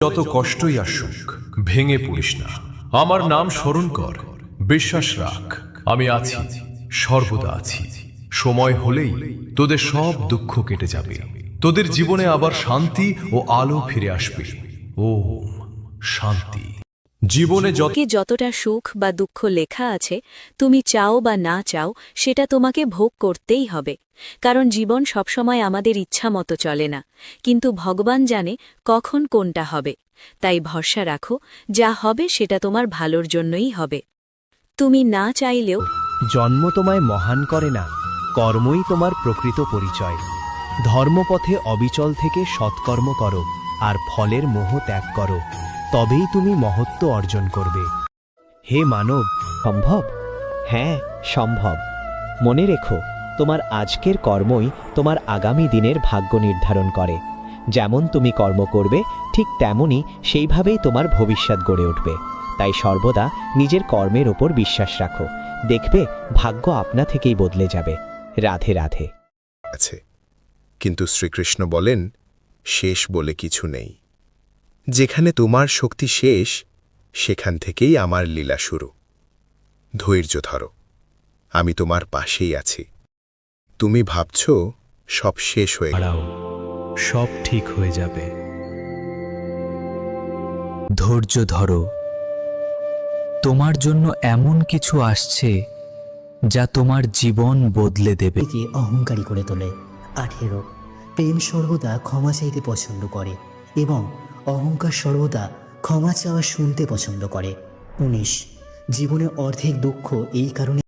যত কষ্টই আসুক ভেঙে পড়িস না। আমার নাম স্মরণ কর, বিশ্বাস রাখ, আমি আছি, সর্বদা আছি। সময় হলেই তোদের সব দুঃখ কেটে যাবে, তোদের জীবনে আবার শান্তি ও আলো ফিরে আসবে। ওম শান্তি। জীবনে যতটা সুখ বা দুঃখ লেখা আছে, তুমি চাও বা না চাও সেটা তোমাকে ভোগ করতেই হবে। কারণ জীবন সবসময় আমাদের ইচ্ছা মতো চলে না, কিন্তু ভগবান জানে কখন কোনটা হবে। তাই ভরসা রাখো, যা হবে সেটা তোমার ভালোর জন্যই হবে। তুমি না চাইলেও জন্ম তোমায় মহান করে না, কর্মই তোমার প্রকৃত পরিচয়। ধর্মপথে অবিচল থেকে সৎকর্ম করো, আর ফলের মোহ ত্যাগ করো, তবেই তুমি মহত্ব অর্জন করবে। হে মানব, সম্ভব? হ্যাঁ, সম্ভব। মনে রেখো, তোমার আজকের কর্মই তোমার আগামী দিনের ভাগ্য নির্ধারণ করে। যেমন তুমি কর্ম করবে, ঠিক তেমনই সেইভাবেই তোমার ভবিষ্যৎ গড়ে উঠবে। তাই সর্বদা নিজের কর্মের ওপর বিশ্বাস রাখো, দেখবে ভাগ্য আপনা থেকেই বদলে যাবে। রাধে রাধে। আছে, কিন্তু শ্রীকৃষ্ণ বলেন, শেষ বলে কিছু নেই। যেখানে তোমার শক্তি শেষ, সেখান থেকেই আমার লীলা শুরু। ধৈর্য ধরো, আমি তোমার পাশেই আছি। তুমি ভাবছ সব শেষ হয়ে গেল, দাঁড়াও, সব ঠিক হয়ে যাবে। ধৈর্য ধরো, তোমার জন্য এমন কিছু আসছে যা তোমার জীবন বদলে দেবে। কে অহংকারী করে তোলে। 18, প্রেম সর্বদা ক্ষমা চাইতে পছন্দ করে এবং অহংকার সর্বদা ক্ষমা চাওয়া শুনতে পছন্দ করে। 19, জীবনে অর্ধেক দুঃখ এই কারণে